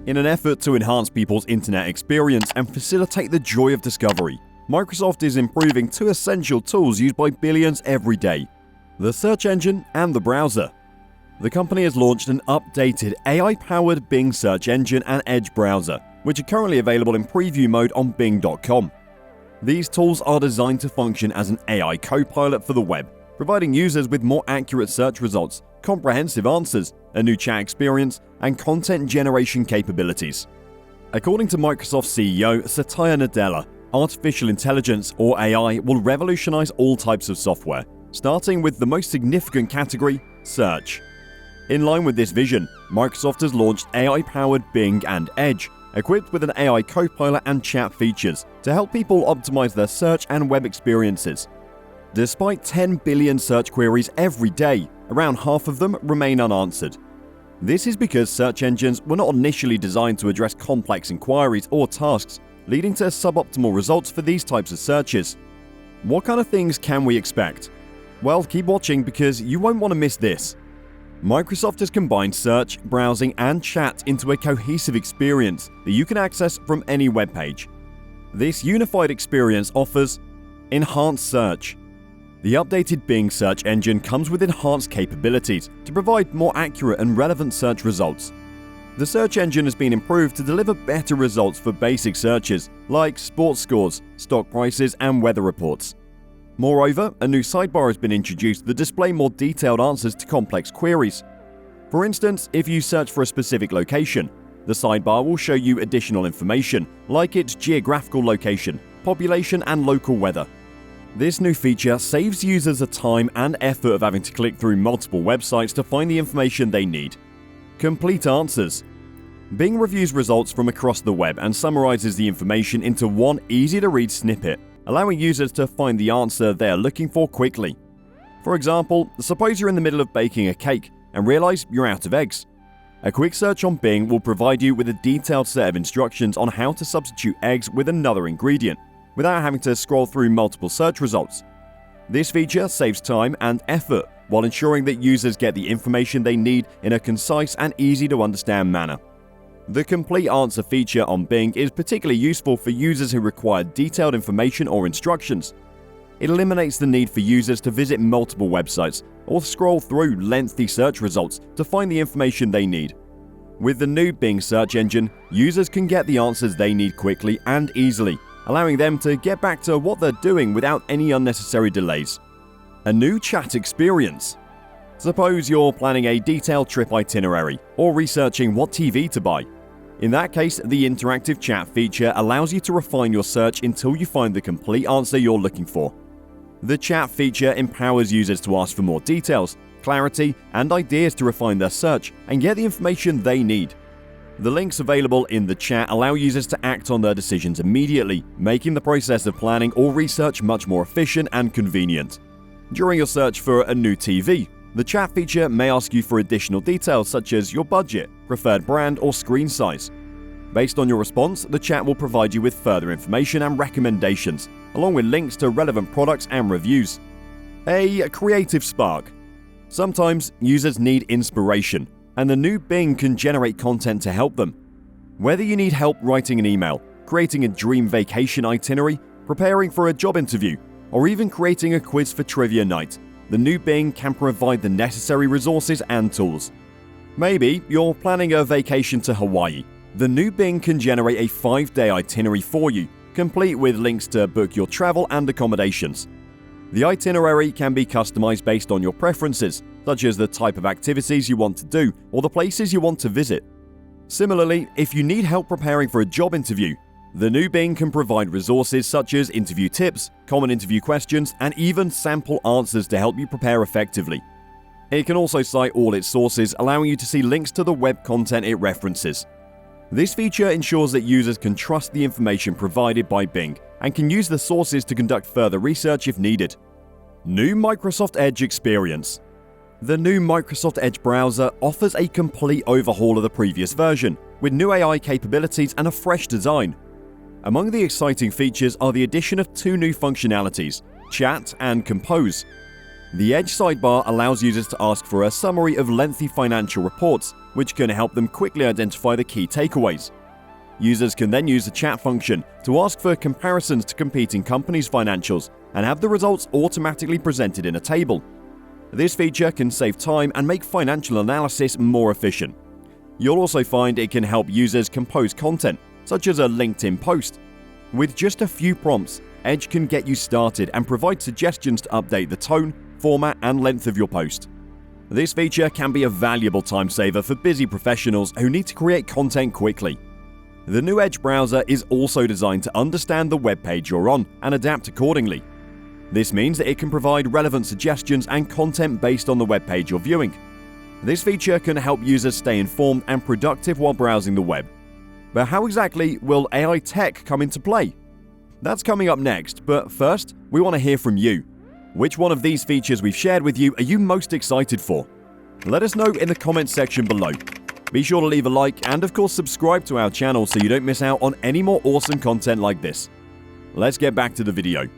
In an effort to enhance people's internet experience and facilitate the joy of discovery, Microsoft is improving two essential tools used by billions every day: the search engine and the browser. The company has launched an updated AI-powered Bing search engine and Edge browser, which are currently available in preview mode on Bing.com. These tools are designed to function as an AI co-pilot for the web, providing users with more accurate search results, comprehensive answers, a new chat experience, and content generation capabilities. According to Microsoft CEO Satya Nadella, artificial intelligence, or AI, will revolutionize all types of software, starting with the most significant category, search. In line with this vision, Microsoft has launched AI-powered Bing and Edge, equipped with an AI co-pilot and chat features to help people optimize their search and web experiences. Despite 10 billion search queries every day, around half of them remain unanswered. This is because search engines were not initially designed to address complex inquiries or tasks, leading to suboptimal results for these types of searches. What kind of things can we expect? Well, keep watching because you won't want to miss this. Microsoft has combined search, browsing, and chat into a cohesive experience that you can access from any web page. This unified experience offers enhanced search. The updated Bing search engine comes with enhanced capabilities to provide more accurate and relevant search results. The search engine has been improved to deliver better results for basic searches like sports scores, stock prices, and weather reports. Moreover, a new sidebar has been introduced that displays more detailed answers to complex queries. For instance, if you search for a specific location, the sidebar will show you additional information like its geographical location, population, and local weather. This new feature saves users the time and effort of having to click through multiple websites to find the information they need. Complete answers. Bing reviews results from across the web and summarizes the information into one easy-to-read snippet, allowing users to find the answer they are looking for quickly. For example, suppose you're in the middle of baking a cake and realize you're out of eggs. A quick search on Bing will provide you with a detailed set of instructions on how to substitute eggs with another ingredient, without having to scroll through multiple search results. This feature saves time and effort while ensuring that users get the information they need in a concise and easy-to-understand manner. The Complete Answer feature on Bing is particularly useful for users who require detailed information or instructions. It eliminates the need for users to visit multiple websites or scroll through lengthy search results to find the information they need. With the new Bing search engine, users can get the answers they need quickly and easily, allowing them to get back to what they're doing without any unnecessary delays. A new chat experience. Suppose you're planning a detailed trip itinerary or researching what TV to buy. In that case, the interactive chat feature allows you to refine your search until you find the complete answer you're looking for. The chat feature empowers users to ask for more details, clarity, and ideas to refine their search and get the information they need. The links available in the chat allow users to act on their decisions immediately, making the process of planning or research much more efficient and convenient. During your search for a new TV, the chat feature may ask you for additional details such as your budget, preferred brand, or screen size. Based on your response, the chat will provide you with further information and recommendations, along with links to relevant products and reviews. A creative spark. Sometimes users need inspiration, and the new Bing can generate content to help them. Whether you need help writing an email, creating a dream vacation itinerary, preparing for a job interview, or even creating a quiz for trivia night, the new Bing can provide the necessary resources and tools. Maybe you're planning a vacation to Hawaii. The new Bing can generate a 5-day itinerary for you, complete with links to book your travel and accommodations. The itinerary can be customized based on your preferences, such as the type of activities you want to do or the places you want to visit. Similarly, if you need help preparing for a job interview, the new Bing can provide resources such as interview tips, common interview questions, and even sample answers to help you prepare effectively. It can also cite all its sources, allowing you to see links to the web content it references. This feature ensures that users can trust the information provided by Bing and can use the sources to conduct further research if needed. New Microsoft Edge experience. The new Microsoft Edge browser offers a complete overhaul of the previous version, with new AI capabilities and a fresh design. Among the exciting features are the addition of two new functionalities, Chat and Compose. The Edge sidebar allows users to ask for a summary of lengthy financial reports, which can help them quickly identify the key takeaways. Users can then use the chat function to ask for comparisons to competing companies' financials and have the results automatically presented in a table. This feature can save time and make financial analysis more efficient. You'll also find it can help users compose content, such as a LinkedIn post. With just a few prompts, Edge can get you started and provide suggestions to update the tone, format, and length of your post. This feature can be a valuable time saver for busy professionals who need to create content quickly. The new Edge browser is also designed to understand the web page you're on and adapt accordingly. This means that it can provide relevant suggestions and content based on the web page you're viewing. This feature can help users stay informed and productive while browsing the web. But how exactly will AI tech come into play? That's coming up next, but first, we want to hear from you. Which one of these features we've shared with you are you most excited for? Let us know in the comments section below. Be sure to leave a like and of course subscribe to our channel so you don't miss out on any more awesome content like this. Let's get back to the video.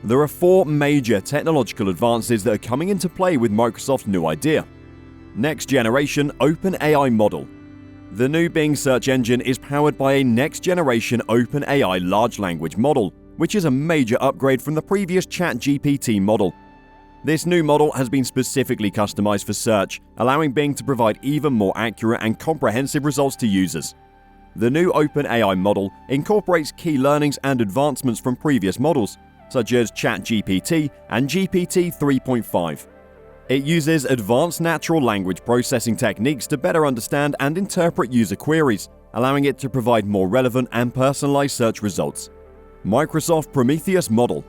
There are 4 major technological advances that are coming into play with Microsoft's new idea. Next generation OpenAI model. The new Bing search engine is powered by a next generation OpenAI large language model, which is a major upgrade from the previous ChatGPT model. This new model has been specifically customized for search, allowing Bing to provide even more accurate and comprehensive results to users. The new OpenAI model incorporates key learnings and advancements from previous models, such as ChatGPT and GPT 3.5. It uses advanced natural language processing techniques to better understand and interpret user queries, allowing it to provide more relevant and personalized search results. Microsoft Prometheus model.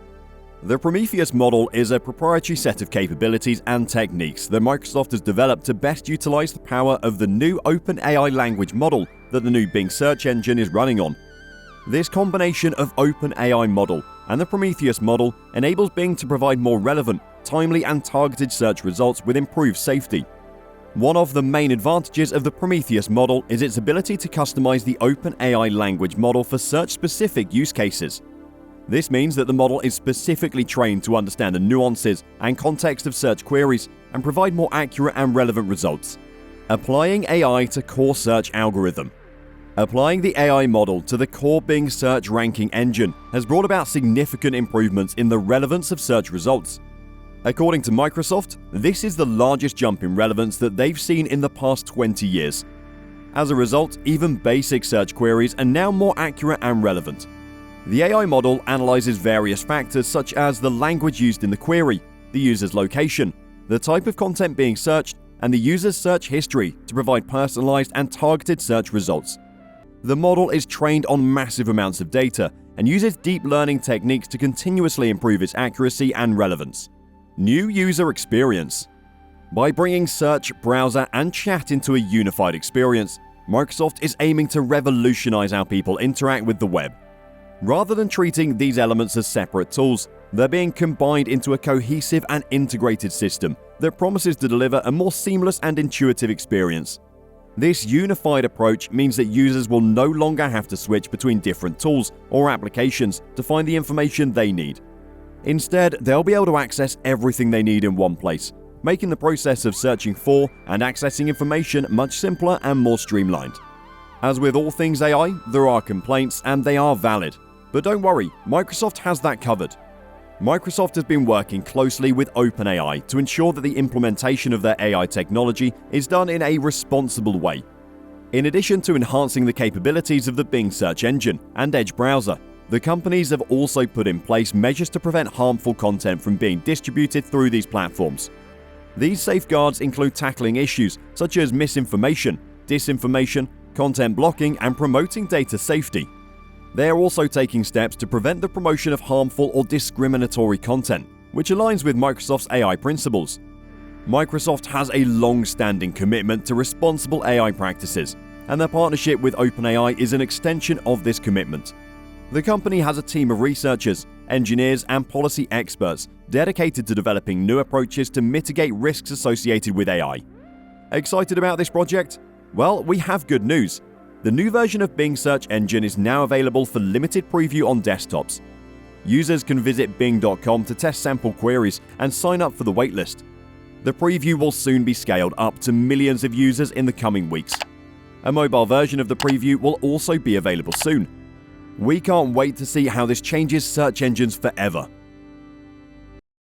The Prometheus model is a proprietary set of capabilities and techniques that Microsoft has developed to best utilize the power of the new OpenAI language model that the new Bing search engine is running on. This combination of OpenAI model and the Prometheus model enables Bing to provide more relevant, timely, and targeted search results with improved safety. One of the main advantages of the Prometheus model is its ability to customize the OpenAI language model for search-specific use cases. This means that the model is specifically trained to understand the nuances and context of search queries and provide more accurate and relevant results. Applying AI to core search algorithm. Applying the AI model to the core Bing search ranking engine has brought about significant improvements in the relevance of search results. According to Microsoft, this is the largest jump in relevance that they've seen in the past 20 years. As a result, even basic search queries are now more accurate and relevant. The AI model analyzes various factors such as the language used in the query, the user's location, the type of content being searched, and the user's search history to provide personalized and targeted search results. The model is trained on massive amounts of data and uses deep learning techniques to continuously improve its accuracy and relevance. New user experience. By bringing search, browser, and chat into a unified experience, Microsoft is aiming to revolutionize how people interact with the web. Rather than treating these elements as separate tools, they're being combined into a cohesive and integrated system that promises to deliver a more seamless and intuitive experience. This unified approach means that users will no longer have to switch between different tools or applications to find the information they need. Instead, they'll be able to access everything they need in one place, making the process of searching for and accessing information much simpler and more streamlined. As with all things AI, there are complaints and they are valid. But don't worry, Microsoft has that covered. Microsoft has been working closely with OpenAI to ensure that the implementation of their AI technology is done in a responsible way. In addition to enhancing the capabilities of the Bing search engine and Edge browser, the companies have also put in place measures to prevent harmful content from being distributed through these platforms. These safeguards include tackling issues such as misinformation, disinformation, content blocking, and promoting data safety. They are also taking steps to prevent the promotion of harmful or discriminatory content, which aligns with Microsoft's AI principles. Microsoft has a long-standing commitment to responsible AI practices, and their partnership with OpenAI is an extension of this commitment. The company has a team of researchers, engineers, and policy experts dedicated to developing new approaches to mitigate risks associated with AI. Excited about this project? Well, we have good news. The new version of Bing Search Engine is now available for limited preview on desktops. Users can visit Bing.com to test sample queries and sign up for the waitlist. The preview will soon be scaled up to millions of users in the coming weeks. A mobile version of the preview will also be available soon. We can't wait to see how this changes search engines forever.